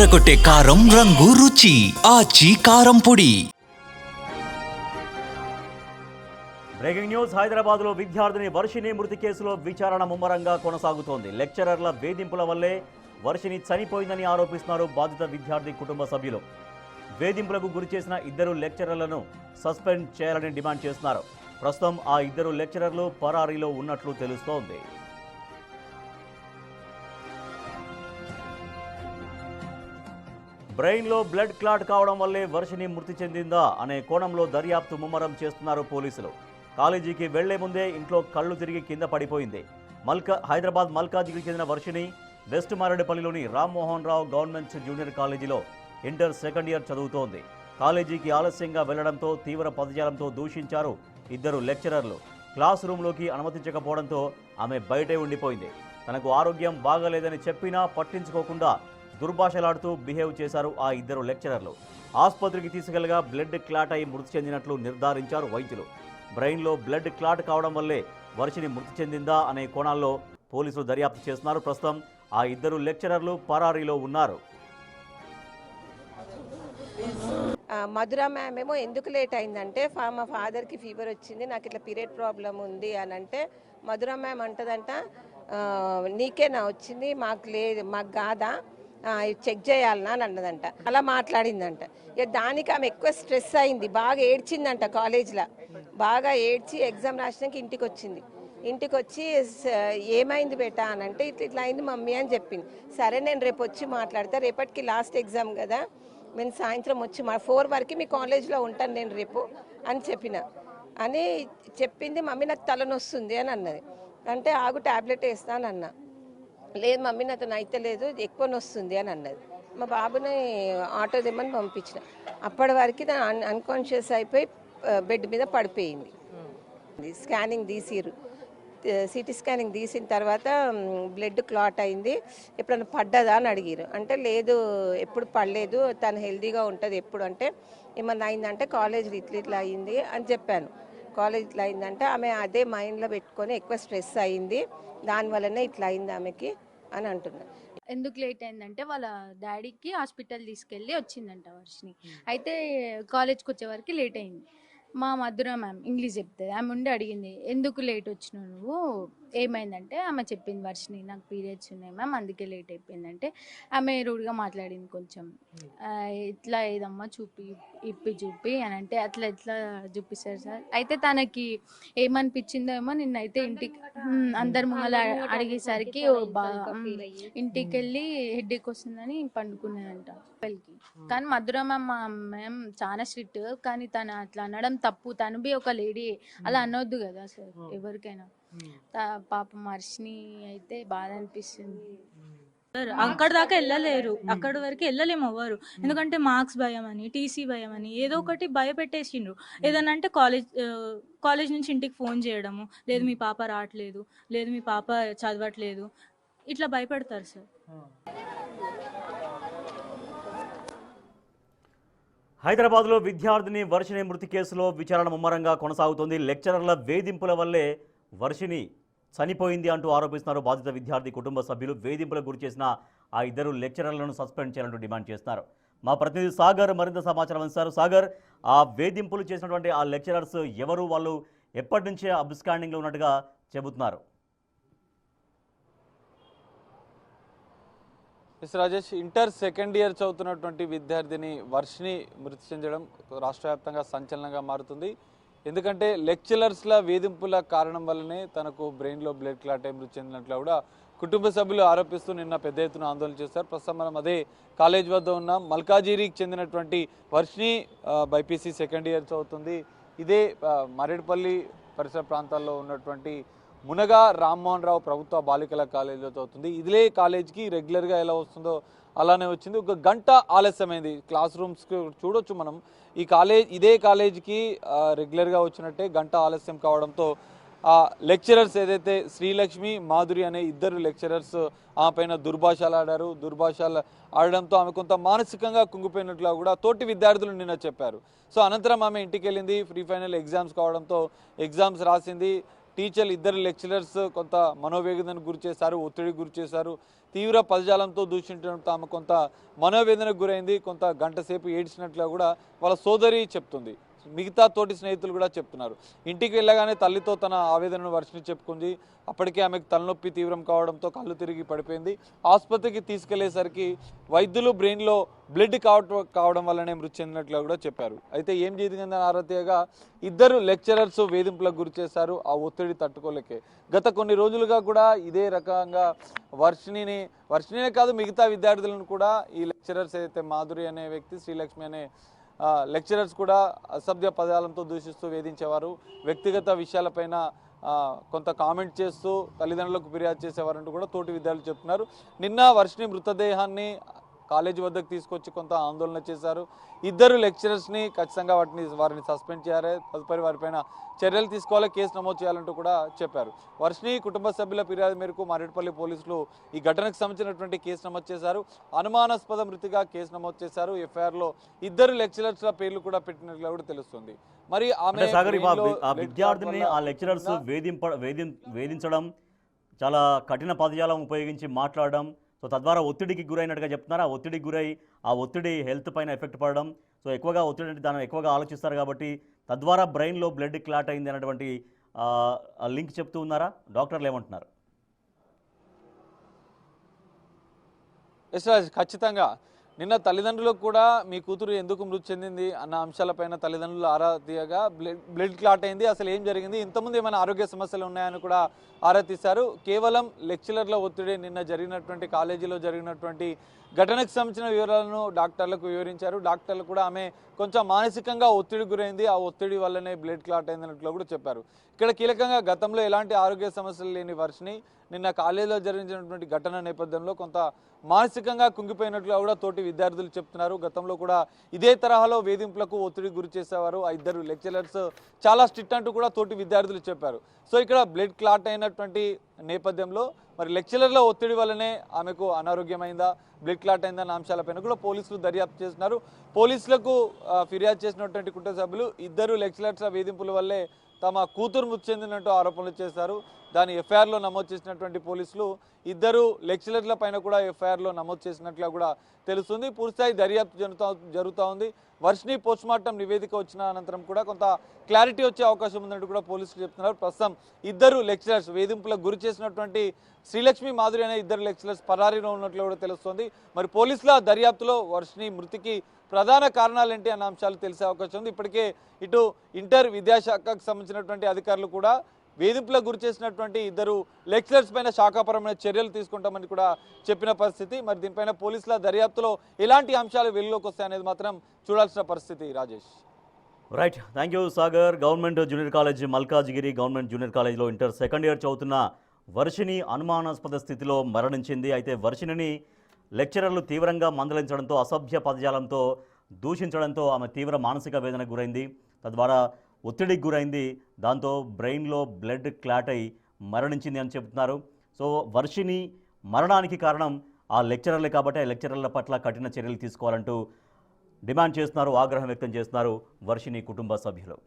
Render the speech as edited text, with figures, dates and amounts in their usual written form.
అదరకొట్టే కారం రంగు రుచి ఆచి కారం పొడి. Breaking news. హైదరాబాద్ లో విద్యార్థిని వర్షిణి మృతి కేసులో విచారణ ముమ్మరంగా కొనసాగుతోంది. లెక్చరర్ల వేధింపుల వల్లే వర్షిణి చనిపోయిందని ఆరోపిస్తున్నారు బాధిత విద్యార్థి కుటుంబ సభ్యులు. వేధింపులకు గురి చేసిన ఇద్దరు లెక్చరర్లను సస్పెండ్ చేయాలని డిమాండ్ చేస్తున్నారు. ప్రస్తుతం ఆ ఇద్దరు లెక్చరర్లు పరారీలో ఉన్నట్లు తెలుస్తోంది. బ్రెయిన్లో బ్లడ్ క్లాట్ కావడం వల్లే వర్షిణి మృతి చెందిందా అనే కోణంలో దర్యాప్తు ముమ్మరం చేస్తున్నారు పోలీసులు. కాలేజీకి వెళ్లే ముందే ఇంట్లో కళ్ళు తిరిగి కింద పడిపోయింది. హైదరాబాద్ మల్కాజిగిరికి చెందిన Varshini west మారేడుపల్లిలోని Rammohan Rao government junior కాలేజీలో ఇంటర్ సెకండ్ ఇయర్ చదువుతోంది. కాలేజీకి ఆలస్యంగా వెళ్లడంతో తీవ్ర పదజాలంతో దూషించారు ఇద్దరు లెక్చరర్లు. క్లాస్ రూమ్లోకి అనుమతించకపోవడంతో ఆమె బయటే ఉండిపోయింది. తనకు ఆరోగ్యం బాగాలేదని చెప్పినా పట్టించుకోకుండా దుర్భాషలాడుతూ బిహేవ్ చేశారు ఆ ఇద్దరు లెక్చరర్లు. ఆసుపత్రికి తీసుకెళ్లగా బ్లడ్ క్లాట్ అయి మృతి చెందినట్లు నిర్ధారించారు వైద్యులు. బ్రెయిన్లో బ్లడ్ క్లాట్ కావడం వల్లే వర్షిణి మృతి చెందిందా అనే కోణాల్లో పోలీసులు దర్యాప్తు చేస్తున్నారు. ప్రస్తుతం ఆ ఇద్దరు లెక్చరర్లు పరారీలో ఉన్నారు. మధుర మ్యామ్ ఏమో ఎందుకు లేట్ అయిందంటే మా ఫాదర్కి ఫీవర్ వచ్చింది, నాకు ఇట్లా పీరియడ్ ప్రాబ్లం ఉంది అని అంటే మధుర మ్యామ్ అంటదంట నీకేనా వచ్చింది, మాకు లేదు, మాకు కాదా, చెక్ చేయాలనా అని అన్నదంట. అలా మాట్లాడిందంట. ఇక దానికి ఆమె ఎక్కువ స్ట్రెస్ అయింది, బాగా ఏడ్చిందంట. కాలేజ్లో బాగా ఏడ్చి ఎగ్జామ్ రాసినాక ఇంటికి వచ్చింది. ఇంటికి వచ్చి ఏమైంది బేటా అని అంటే ఇట్లా అయింది మమ్మీ అని చెప్పింది. సరే నేను రేపు వచ్చి మాట్లాడతా, రేపటికి లాస్ట్ ఎగ్జామ్ కదా, నేను సాయంత్రం వచ్చి 4 వరకు మీ కాలేజ్లో ఉంటాను నేను రేపు అని చెప్పిన అని చెప్పింది. మమ్మీ నాకు తలనొస్తుంది అని అన్నది. అంటే ఆగు ట్యాబ్లెట్ వేస్తాను అన్న. లేదు మమ్మీ నాతో అయితే లేదు, ఎక్కువ నొస్తుంది అని అన్నది. మా బాబుని ఆటో దిమ్మని పంపించిన. అప్పటి వరకు అన్కాన్షియస్ అయిపోయి బెడ్ మీద పడిపోయింది. స్కానింగ్ తీసిరు, సిటీ స్కానింగ్ తీసిన తర్వాత బ్లడ్ క్లాట్ అయింది. ఎప్పుడైనా పడ్డదా అని అడిగారు. అంటే లేదు ఎప్పుడు పడలేదు, తను హెల్తీగా ఉంటుంది ఎప్పుడు. అంటే ఏమన్నా అయిందంటే కాలేజ్లో ఇట్లా అయింది అని చెప్పాను. కాలేజ్ ఇట్లా అయిందంటే ఆమె అదే మైండ్లో పెట్టుకొని ఎక్కువ స్ట్రెస్ అయింది, దానివల్లనే ఇట్లా అయింది ఆమెకి అని అంటున్నారు. ఎందుకు లేట్ అయిందంటే వాళ్ళ డాడీకి హాస్పిటల్ తీసుకెళ్ళి వచ్చిందంట వర్షిని. అయితే కాలేజ్కి వచ్చే వరకు లేట్ అయింది. మా మధుర మ్యామ్ ఇంగ్లీష్ చెప్తుంది, ఆమె ఉండి అడిగింది ఎందుకు లేట్ వచ్చినావు నువ్వు, ఏమైందంటే ఆమె చెప్పింది వర్షిని నాకు పీరియడ్స్ ఉన్నాయి మ్యామ్ అందుకే లేట్ అయిపోయిందంటే ఆమె రూడ్గా మాట్లాడింది కొంచెం. ఇట్లా ఏదమ్మా చూపి అని అంటే అట్లా ఎట్లా చూపిస్తారు సార్. అయితే తనకి ఏమనిపించిందో ఏమో నిన్నైతే ఇంటికి అందరి ముంగల అడిగేసరికి ఇంటికి వెళ్ళి హెడ్ఏక్ వస్తుందని పండుకునేదంట పెళ్ళికి. కానీ మధుర మ్యామ్ చాలా స్ట్రిక్ట్, కానీ తను అట్లా అనడం తప్పు. తను బి ఒక లేడీ, అలా అనొద్దు కదా సార్ ఎవరికైనా. పాపం వర్షిని అయితే బాధ అనిపిస్తుంది. అక్కడ దాకా వెళ్ళలేరు, అక్కడి వరకు వెళ్ళలేము ఎవరు. ఎందుకంటే మార్క్స్ భయం అని, టీసీ భయం అని ఏదో ఒకటి భయపెట్టేసిండ్రు. ఏదన్నా అంటే కాలేజ్ నుంచి ఇంటికి ఫోన్ చేయడము, లేదు మీ పాప రావట్లేదు, లేదు మీ పాప చదవట్లేదు, ఇట్లా భయపెడతారు సార్. హైదరాబాద్లో విద్యార్థిని వర్షిణి మృతి కేసులో విచారణ ముమ్మరంగా కొనసాగుతోంది. లెక్చరర్ల వేధింపుల వల్లే వర్షిణి చనిపోయింది అంటూ ఆరోపిస్తున్నారు బాధిత విద్యార్థి కుటుంబ సభ్యులు. వేధింపులకు గురి చేసిన ఆ ఇద్దరు లెక్చరర్లను సస్పెండ్ చేయాలంటూ డిమాండ్ చేస్తున్నారు. మా ప్రతినిధి సాగర్ మరింత సమాచారం అందిస్తారు. సాగర్, ఆ వేధింపులు చేసినటువంటి ఆ లెక్చరర్స్ ఎవరు, వాళ్ళు ఎప్పటి నుంచే అబ్స్కాండింగ్లో ఉన్నట్టుగా చెబుతున్నారు? రాజేష్, ఇంటర్ సెకండ్ ఇయర్ చదువుతున్నటువంటి విద్యార్థిని వర్షిని మృతి చెందడం రాష్ట్ర వ్యాప్తంగా సంచలనంగా మారుతుంది. ఎందుకంటే లెక్చరర్స్ల వేధింపుల కారణం వల్లనే తనకు బ్రెయిన్లో బ్లడ్ క్లాట్ అయి మృతి చెందినట్లు కూడా కుటుంబ సభ్యులు ఆరోపిస్తూ నిన్న పెద్ద ఎత్తున ఆందోళన చేశారు. ప్రస్తుతం మనం అదే కాలేజ్ వద్ద ఉన్న మల్కాజిగిరికి చెందినటువంటి వర్షిని బైపీసీ సెకండ్ ఇయర్ చదువుతుంది. ఇదే మరేడుపల్లి పరిసర ప్రాంతాల్లో ఉన్నటువంటి మునగా రామ్మోహన్ రావు ప్రభుత్వ బాలికల కాలేజీలో చదువుతుంది. ఇదే కాలేజ్కి రెగ్యులర్గా ఎలా వస్తుందో అలానే వచ్చింది. 1 గంట ఆలస్యమైంది. క్లాస్ రూమ్స్కి చూడొచ్చు మనం. ఇదే కాలేజీకి రెగ్యులర్గా వచ్చినట్టే గంట ఆలస్యం కావడంతో ఆ లెక్చరర్స్ ఏదైతే శ్రీలక్ష్మి, మాధురి అనే ఇద్దరు లెక్చరర్స్ ఆమె పైన దుర్భాషలు ఆడడంతో ఆమె కొంత మానసికంగా కుంగిపోయినట్లుగా కూడా తోటి విద్యార్థులు నిన్న చెప్పారు. సో అనంతరం ఆమె ఇంటికి వెళ్ళింది. ప్రీ ఫైనల్ ఎగ్జామ్స్ కావడంతో ఎగ్జామ్స్ రాసింది. ఇద్దరు లెక్చరర్స్ కొంత మనోవేదనకు గురి చేశారు, ఒత్తిడికి గురి చేశారు, తీవ్ర పదజాలంతో దూషించడం తాము కొంత మనోవేదనకు గురైంది, కొంత గంట సేపు ఏడ్చినట్లుగా కూడా వాళ్ళ సోదరి చెప్తుంది. మిగతా తోటి స్నేహితులు కూడా చెప్తున్నారు. ఇంటికి వెళ్ళగానే తల్లితో తన ఆవేదనను వర్షిని చెప్పుకుంది. అప్పటికే ఆమెకు తలనొప్పి తీవ్రం కావడంతో కళ్ళు తిరిగి పడిపోయింది. ఆసుపత్రికి తీసుకెళ్లేసరికి వైద్యులు బ్రెయిన్లో బ్లడ్ కావడం వల్లనే మృతి చెందినట్లు కూడా చెప్పారు. అయితే ఏం జరిగిందని ఆరా తీయగా ఇద్దరు లెక్చరర్స్ వేధింపులకు గురి చేశారు. ఆ ఒత్తిడి తట్టుకోలేకే గత కొన్ని రోజులుగా కూడా ఇదే రకంగా వర్షిణినే కాదు మిగతా విద్యార్థులను కూడా ఈ లెక్చరర్స్ అయితే మాధురి అనే వ్యక్తి, శ్రీలక్ష్మి అనే లెక్చరర్స్ కూడా అసభ్య పదాలతో దూషిస్తూ వేధించేవారు. వ్యక్తిగత విషయాలపైన కొంత కామెంట్ చేస్తూ తల్లిదండ్రులకు ఫిర్యాదు చేసేవారంటూ కూడా తోటి విద్యార్థులు చెప్తున్నారు. నిన్న వర్షిణి మృతదేహాన్ని కాలేజీ వద్దకు తీసుకొచ్చి కొంత ఆందోళన చేశారు. ఇద్దరు లెక్చరర్స్ని ఖచ్చితంగా వారిని సస్పెండ్ చేయాలి, తదుపరి వారిపైన చర్యలు తీసుకోవాలి, కేసు నమోదు చేయాలంటూ కూడా చెప్పారు. వర్షిణి కుటుంబ సభ్యుల ఫిర్యాదు మేరకు మారేడుపల్లి పోలీసులు ఈ ఘటనకు సంబంధించినటువంటి కేసు నమోదు చేశారు. అనుమానాస్పద మృతిగా కేసు నమోదు చేశారు. ఎఫ్ఐఆర్లో ఇద్దరు లెక్చరర్స్ల పేర్లు కూడా పెట్టినట్లు కూడా తెలుస్తుంది. మరి ఆమె సాగర్ ఆ విద్యార్థిని ఆ లెక్చరర్స్ వేధించడం, చాలా కఠిన పదజాలం ఉపయోగించి మాట్లాడడం, సో తద్వారా ఒత్తిడికి గురైనట్టుగా చెప్తున్నారు. ఆ ఒత్తిడికి గురై ఆ ఒత్తిడి హెల్త్ పైన ఎఫెక్ట్ పడడం, సో ఎక్కువగా ఒత్తిడి అంటే దాన్ని ఎక్కువగా ఆలోచిస్తారు కాబట్టి తద్వారా బ్రెయిన్లో బ్లడ్ క్లాట్ అయింది అనేటువంటి లింక్ చెప్తూ ఉన్నారా? డాక్టర్లు ఏమంటున్నారు? ఎస్ రాజ్, ఖచ్చితంగా నిన్న తల్లిదండ్రులకు కూడా మీ కూతురు ఎందుకు మృతి చెందింది అన్న అంశాలపైన తల్లిదండ్రులు ఆరా తీయగా బ్లడ్ క్లాట్ అయింది, అసలు ఏం జరిగింది, ఇంతకుముందు ఏమైనా ఆరోగ్య సమస్యలు ఉన్నాయని కూడా ఆరా తీశారు. కేవలం లెక్చరర్ల ఒత్తిడి, నిన్న జరిగినటువంటి కాలేజీలో జరిగినటువంటి ఘటనకు సంబంధించిన వివరాలను డాక్టర్లకు వివరించారు. డాక్టర్లు కూడా ఆమె కొంచెం మానసికంగా ఒత్తిడి గురైంది, ఆ ఒత్తిడి వల్లనే బ్లడ్ క్లాట్ అయిందన్నట్లు కూడా చెప్పారు. ఇక్కడ కీలకంగా గతంలో ఎలాంటి ఆరోగ్య సమస్యలు లేని వర్షిణి నిన్న కాలేజీలో జరిగినటువంటి ఘటన నేపథ్యంలో కొంత మానసికంగా కుంగిపోయినట్లుగా కూడా తోటి విద్యార్థులు చెప్తున్నారు. గతంలో కూడా ఇదే తరహాలో వేధింపులకు ఒత్తిడి గురి చేసేవారు ఆ ఇద్దరు లెక్చరర్స్, చాలా స్ట్రిక్ట్ అంటూ కూడా తోటి విద్యార్థులు చెప్పారు. సో ఇక్కడ బ్లడ్ క్లాట్ అయినటువంటి నేపథ్యంలో మరి లెక్చరర్ల ఒత్తిడి వల్లనే ఆమెకు అనారోగ్యమైందా, బ్లడ్ క్లాట్ అయిందన్న అంశాలపైన కూడా పోలీసులు దర్యాప్తు చేస్తున్నారు. పోలీసులకు ఫిర్యాదు చేసినటువంటి కుటుంబ సభ్యులు ఇద్దరు లెక్చరర్స్ వేధింపుల వల్లే తమ కూతురు మృతి చెందినట్టు ఆరోపణలు చేశారు. దాని ఎఫ్ఐఆర్లో నమోదు చేసినటువంటి పోలీసులు ఇద్దరు లెక్చరర్ల పైన కూడా ఎఫ్ఐఆర్లో నమోదు చేసినట్లుగా కూడా తెలుస్తుంది. పూర్తిస్థాయి దర్యాప్తు జరుగుతూ ఉంది. వర్షిణి పోస్ట్మార్టం నివేదిక వచ్చిన అనంతరం కూడా కొంత క్లారిటీ వచ్చే అవకాశం ఉందంటూ కూడా పోలీసులు చెప్తున్నారు. ప్రస్తుతం ఇద్దరు లెక్చరర్స్ వేధింపులకు గురి చేసినటువంటి శ్రీలక్ష్మి, మాధురి అనే ఇద్దరు లెక్చరర్స్ పరారీలో ఉన్నట్లు కూడా తెలుస్తోంది. మరి పోలీసుల దర్యాప్తులో వర్షిణి మృతికి ప్రధాన కారణాలు ఏంటి అన్న అంశాలు తెలిసే అవకాశం ఉంది. ఇప్పటికే ఇటు ఇంటర్ విద్యాశాఖకు సంబంధించినటువంటి అధికారులు కూడా వేధింపులకు గురి చేసినటువంటి ఇద్దరు లెక్చరర్స్ పైన శాఖాపరమైన చర్యలు తీసుకుంటామని కూడా చెప్పిన పరిస్థితి. మరి దీనిపైన పోలీసుల దర్యాప్తులో ఎలాంటి అంశాలు వెలుగులోకి వస్తాయనేది మాత్రం చూడాల్సిన పరిస్థితి. Rajesh. Right, thank you Sagar. Government junior college Malkajgiri government junior కాలేజ్లో ఇంటర్ సెకండ్ ఇయర్ చదువుతున్న వర్షిణి అనుమానాస్పద స్థితిలో మరణించింది. అయితే వర్షిణిని లెక్చరర్లు తీవ్రంగా మందలించడంతో, అసభ్య పదజాలంతో దూషించడంతో ఆమె తీవ్ర మానసిక వేదనకు గురైంది, తద్వారా ఒత్తిడికి గురైంది. దాంతో బ్రెయిన్లో బ్లడ్ క్లాట్ అయి మరణించింది అని చెబుతున్నారు. సో వర్షిణి మరణానికి కారణం ఆ లెక్చరర్లే కాబట్టి ఆ లెక్చరర్ల పట్ల కఠిన చర్యలు తీసుకోవాలంటూ డిమాండ్ చేస్తున్నారు, ఆగ్రహం వ్యక్తం చేస్తున్నారు వర్షిణి కుటుంబ సభ్యులు.